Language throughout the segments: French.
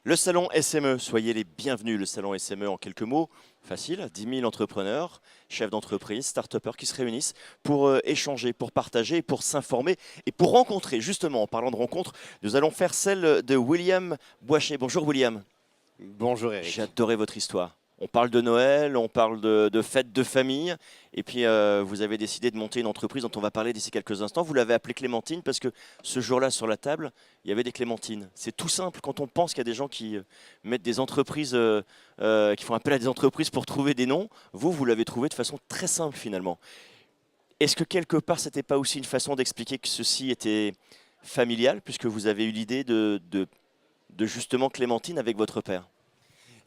Le salon SME, soyez les bienvenus. Le salon SME, en quelques mots, facile, 10 000 entrepreneurs, chefs d'entreprise, start-upers qui se réunissent pour échanger, pour partager, pour s'informer et pour rencontrer. Justement, en parlant de rencontres, nous allons faire celle de William Boichet. Bonjour William. Bonjour J'ai Eric. adoré votre histoire. On parle de Noël, on parle de fêtes de famille, et puis vous avez décidé de monter une entreprise dont on va parler d'ici quelques instants. Vous l'avez appelée Clémentine parce que ce jour-là, sur la table, il y avait des clémentines. C'est tout simple quand on pense qu'il y a des gens qui mettent des entreprises, qui font appel à des entreprises pour trouver des noms. Vous l'avez trouvé de façon très simple finalement. Est-ce que quelque part, c'était pas aussi une façon d'expliquer que ceci était familial, puisque vous avez eu l'idée de justement Clémentine avec votre père?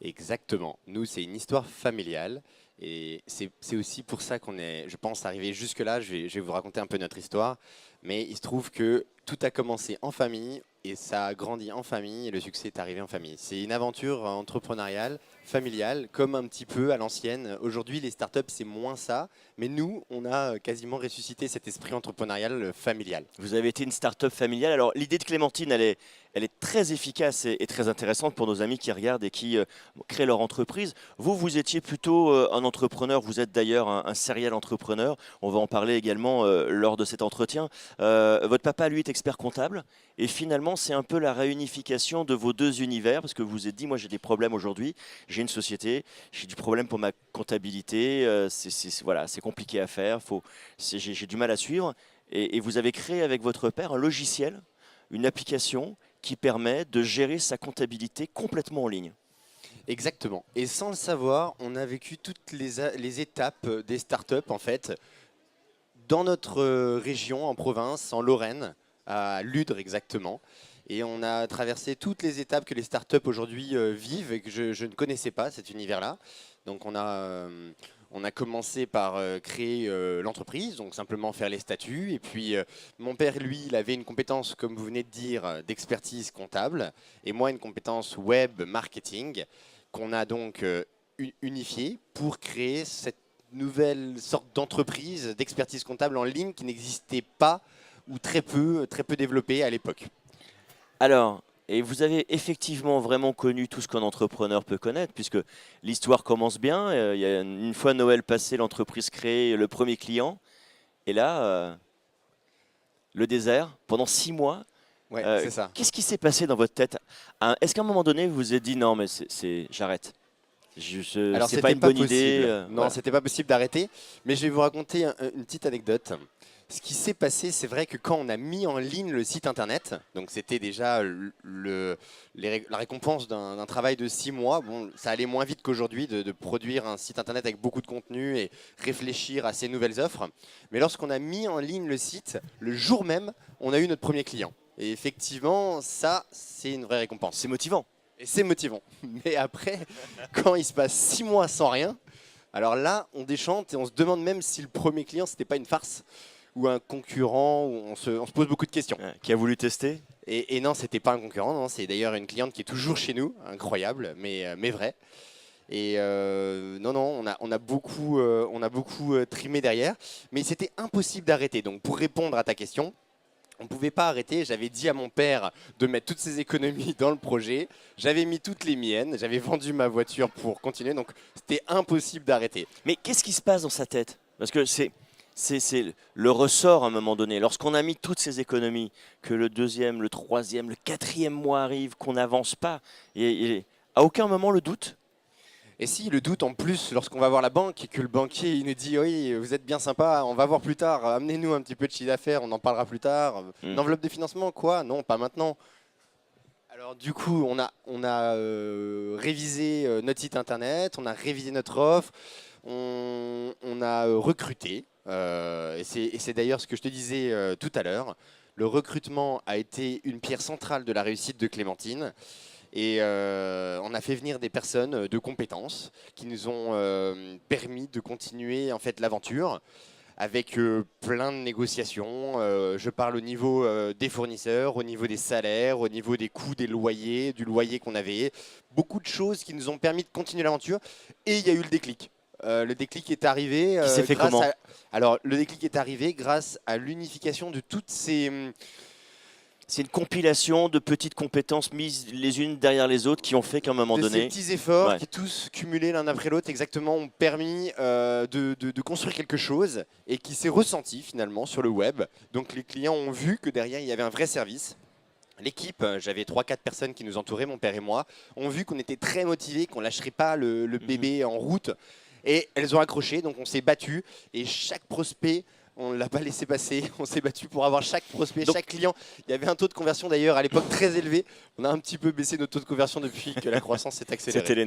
Exactement. Nous, c'est une histoire familiale et c'est aussi pour ça qu'on est, je pense, arrivé jusque-là. Je vais vous raconter un peu notre histoire, mais il se trouve que tout a commencé en famille et ça a grandi en famille et le succès est arrivé en famille. C'est une aventure entrepreneuriale, familiale, comme un petit peu à l'ancienne. Aujourd'hui, les startups, c'est moins ça, mais nous, on a quasiment ressuscité cet esprit entrepreneurial familial. Vous avez été une start-up familiale. Alors, l'idée de Clémentine, elle est très efficace et très intéressante pour nos amis qui regardent et qui créent leur entreprise. Vous étiez plutôt un entrepreneur. Vous êtes d'ailleurs un serial entrepreneur. On va en parler également lors de cet entretien. Votre papa, lui, est expert comptable. Et finalement, c'est un peu la réunification de vos deux univers parce que vous vous êtes dit, moi, j'ai des problèmes aujourd'hui. J'ai une société, j'ai du problème pour ma comptabilité. Voilà, c'est compliqué à faire. J'ai du mal à suivre. Et vous avez créé avec votre père un logiciel, une application qui permet de gérer sa comptabilité complètement en ligne. Exactement. Et sans le savoir, on a vécu toutes les étapes des startups, en fait, dans notre région, en province, en Lorraine, à Ludre exactement. Et on a traversé toutes les étapes que les startups aujourd'hui vivent et que je ne connaissais pas, cet univers-là. Donc on a commencé par créer l'entreprise, donc simplement faire les statuts. Et puis mon père, lui, il avait une compétence, comme vous venez de dire, d'expertise comptable. Et moi, une compétence web marketing, qu'on a donc unifiée pour créer cette nouvelle sorte d'entreprise d'expertise comptable en ligne qui n'existait pas ou très peu développée à l'époque. Alors, et vous avez effectivement vraiment connu tout ce qu'un entrepreneur peut connaître, puisque l'histoire commence bien. Il y a une fois Noël passé, l'entreprise crée le premier client. Et là, le désert, pendant 6 mois. Ouais, c'est ça. Qu'est-ce qui s'est passé dans votre tête? Est-ce qu'à un moment donné, vous vous êtes dit, non, mais j'arrête. Alors C'est pas c'était une pas bonne idée. possible. Non, Voilà. c'était pas possible d'arrêter. Mais je vais vous raconter une petite anecdote. Ce qui s'est passé, c'est vrai que quand on a mis en ligne le site internet, donc c'était déjà la récompense d'un travail de 6 mois. Bon, ça allait moins vite qu'aujourd'hui de produire un site internet avec beaucoup de contenu et réfléchir à ces nouvelles offres. Mais lorsqu'on a mis en ligne le site, le jour même, on a eu notre premier client. Et effectivement, ça, c'est une vraie récompense. C'est motivant. Et c'est motivant. Mais après, quand il se passe 6 mois sans rien, alors là, on déchante et on se demande même si le premier client, c'était pas une farce ou un concurrent, où on se pose beaucoup de questions. Qui a voulu tester? Et non, c'était pas un concurrent, non, c'est d'ailleurs une cliente qui est toujours chez nous, incroyable, mais vrai. Et non, non, on a beaucoup trimé derrière, mais c'était impossible d'arrêter. Donc pour répondre à ta question, on ne pouvait pas arrêter. J'avais dit à mon père de mettre toutes ses économies dans le projet. J'avais mis toutes les miennes. J'avais vendu ma voiture pour continuer. Donc, c'était impossible d'arrêter. Mais qu'est-ce qui se passe dans sa tête? Parce que c'est le ressort à un moment donné. Lorsqu'on a mis toutes ces économies, que le deuxième, le troisième, le quatrième mois arrive, qu'on n'avance pas, et à aucun moment le doute. Et si le doute en plus, lorsqu'on va voir la banque et que le banquier il nous dit oui, vous êtes bien sympa, on va voir plus tard, amenez-nous un petit peu de chiffre d'affaires, on en parlera plus tard. Une enveloppe de financement, quoi? Non, pas maintenant. Alors du coup, on a révisé notre site internet, on a révisé notre offre, on a recruté. Et c'est d'ailleurs ce que je te disais tout à l'heure. Le recrutement a été une pierre centrale de la réussite de Clémentine. Et on a fait venir des personnes de compétences qui nous ont permis de continuer en fait l'aventure avec plein de négociations. Je parle au niveau des fournisseurs, au niveau des salaires, au niveau des coûts des loyers, du loyer qu'on avait. Beaucoup de choses qui nous ont permis de continuer l'aventure. Et il y a eu le déclic. Le déclic est arrivé Qui s'est fait comment? Alors, le déclic est arrivé grâce à l'unification de toutes ces C'est une compilation de petites compétences mises les unes derrière les autres qui ont fait qu'à un moment De ces donné... petits efforts Ouais. qui tous cumulés l'un après l'autre exactement ont permis de construire quelque chose et qui s'est ressenti finalement sur le web. Donc les clients ont vu que derrière il y avait un vrai service. L'équipe, j'avais 3-4 personnes qui nous entouraient, mon père et moi, ont vu qu'on était très motivés, qu'on lâcherait pas le bébé en route. Et elles ont accroché, donc on s'est battu. Et chaque prospect, on ne l'a pas laissé passer. On s'est battu pour avoir chaque prospect, Donc- chaque client. Il y avait un taux de conversion d'ailleurs à l'époque très élevé. On a un petit peu baissé notre taux de conversion depuis que la croissance s'est accélérée. C'était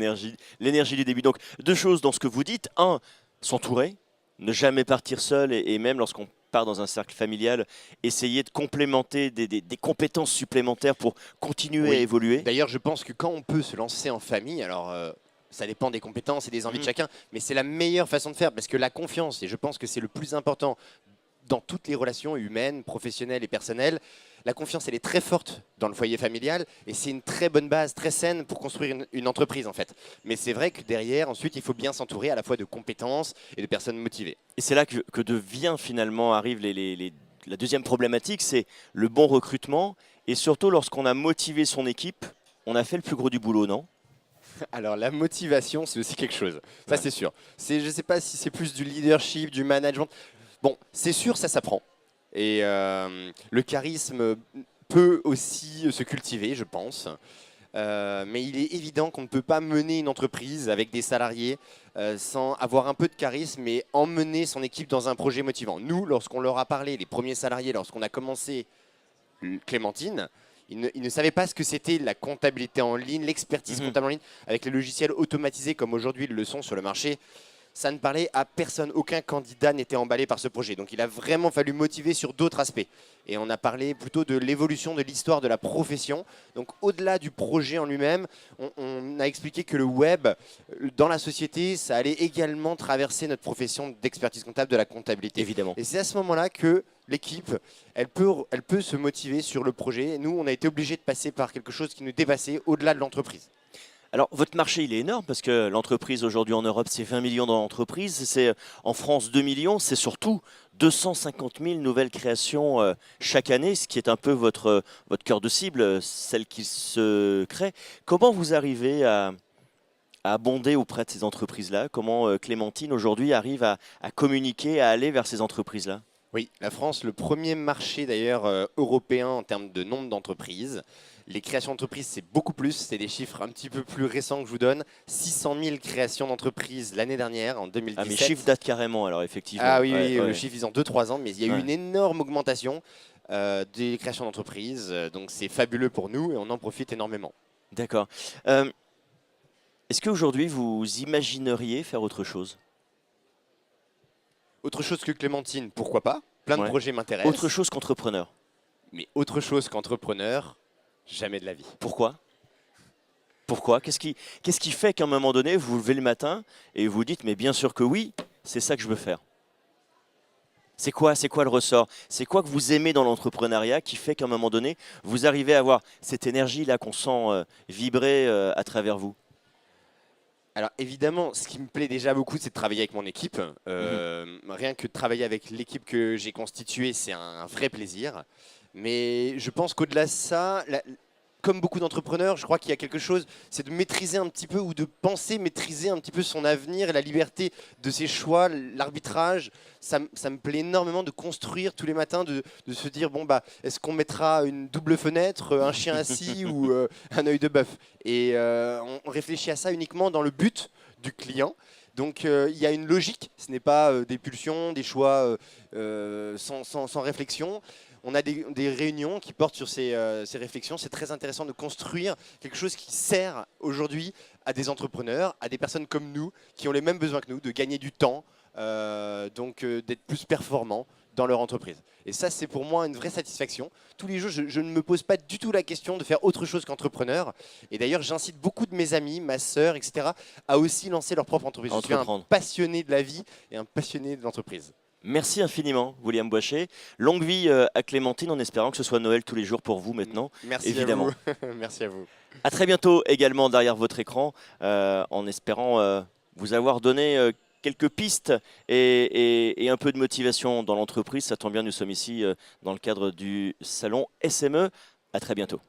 l'énergie du début. Donc, deux choses dans ce que vous dites. Un, s'entourer, ne jamais partir seul et même lorsqu'on part dans un cercle familial, essayer de complémenter des compétences supplémentaires pour continuer Oui. à évoluer. D'ailleurs, je pense que quand on peut se lancer en famille, alors ça dépend des compétences et des envies de chacun, mais c'est la meilleure façon de faire parce que la confiance, et je pense que c'est le plus important dans toutes les relations humaines, professionnelles et personnelles, la confiance, elle est très forte dans le foyer familial et c'est une très bonne base, très saine pour construire une entreprise en fait. Mais c'est vrai que derrière, ensuite, il faut bien s'entourer à la fois de compétences et de personnes motivées. Et c'est là que devient finalement, arrive la deuxième problématique, c'est le bon recrutement. Et surtout, lorsqu'on a motivé son équipe, on a fait le plus gros du boulot, non? Alors la motivation, c'est aussi quelque chose. Ça, Ouais. c'est sûr. Je ne sais pas si c'est plus du leadership, du management. Bon, c'est sûr, ça s'apprend. Et le charisme peut aussi se cultiver, je pense. Mais il est évident qu'on ne peut pas mener une entreprise avec des salariés sans avoir un peu de charisme et emmener son équipe dans un projet motivant. Nous, lorsqu'on leur a parlé, les premiers salariés, lorsqu'on a commencé Clémentine, ils ne savaient pas ce que c'était la comptabilité en ligne, l'expertise comptable en ligne, avec les logiciels automatisés comme aujourd'hui ils le sont sur le marché. Ça ne parlait à personne, aucun candidat n'était emballé par ce projet. Donc il a vraiment fallu motiver sur d'autres aspects. Et on a parlé plutôt de l'évolution de l'histoire de la profession. Donc au-delà du projet en lui-même, on a expliqué que le web, dans la société, ça allait également traverser notre profession d'expertise comptable, de la comptabilité. Évidemment. Et c'est à ce moment-là que l'équipe, elle peut se motiver sur le projet. Et nous, on a été obligés de passer par quelque chose qui nous dépassait au-delà de l'entreprise. Alors, votre marché, il est énorme parce que l'entreprise aujourd'hui en Europe, c'est 20 millions d'entreprises. C'est en France 2 millions. C'est surtout 250 000 nouvelles créations chaque année, ce qui est un peu votre cœur de cible, celle qui se crée. Comment vous arrivez à abonder auprès de ces entreprises-là? Comment Clémentine aujourd'hui arrive à communiquer, à aller vers ces entreprises-là? Oui, la France, le premier marché d'ailleurs européen en termes de nombre d'entreprises. Les créations d'entreprises, c'est beaucoup plus. C'est des chiffres un petit peu plus récents que je vous donne. 600 000 créations d'entreprises l'année dernière, en 2017. Ah, mes chiffres datent carrément, alors effectivement. Ah oui, Ouais, oui, ouais. le chiffre, ils ont 2-3 ans, mais il y a eu Ouais. une énorme augmentation des créations d'entreprises. Donc c'est fabuleux pour nous et on en profite énormément. D'accord. Est-ce qu'aujourd'hui, vous imagineriez faire autre chose? Autre chose que Clémentine, pourquoi pas? Plein de Ouais. projets m'intéressent. Autre chose qu'entrepreneur. Mais autre chose qu'entrepreneur, jamais de la vie. Pourquoi? Pourquoi? Qu'est-ce qui fait qu'à un moment donné, vous vous levez le matin et vous dites, mais bien sûr que oui, c'est ça que je veux faire? C'est quoi le ressort? C'est quoi que vous aimez dans l'entrepreneuriat qui fait qu'à un moment donné, vous arrivez à avoir cette énergie-là qu'on sent vibrer à travers vous? Alors évidemment, ce qui me plaît déjà beaucoup, c'est de travailler avec mon équipe. Rien que de travailler avec l'équipe que j'ai constituée, c'est un vrai plaisir. Mais je pense qu'au-delà de ça, comme beaucoup d'entrepreneurs, je crois qu'il y a quelque chose, c'est de maîtriser un petit peu ou de penser maîtriser un petit peu son avenir et la liberté de ses choix, l'arbitrage. Ça me plaît énormément de construire tous les matins, de se dire, bon, bah, est-ce qu'on mettra une double fenêtre, un chien assis ou un œil de bœuf? Et on réfléchit à ça uniquement dans le but du client. Donc il y a une logique, ce n'est pas des pulsions, des choix sans réflexion. On a des réunions qui portent sur ces réflexions. C'est très intéressant de construire quelque chose qui sert aujourd'hui à des entrepreneurs, à des personnes comme nous, qui ont les mêmes besoins que nous, de gagner du temps, donc d'être plus performants dans leur entreprise. Et ça, c'est pour moi une vraie satisfaction. Tous les jours, je ne me pose pas du tout la question de faire autre chose qu'entrepreneur. Et d'ailleurs, j'incite beaucoup de mes amis, ma sœur, etc., à aussi lancer leur propre entreprise. Je suis un Entreprendre. passionné de la vie et un passionné de l'entreprise. Merci infiniment, William Boichet. Longue vie à Clémentine, en espérant que ce soit Noël tous les jours pour vous maintenant. Merci évidemment. à vous. Merci à vous. À très bientôt également derrière votre écran, en espérant vous avoir donné quelques pistes et un peu de motivation dans l'entreprise. Ça tombe bien, nous sommes ici dans le cadre du salon SME À très bientôt.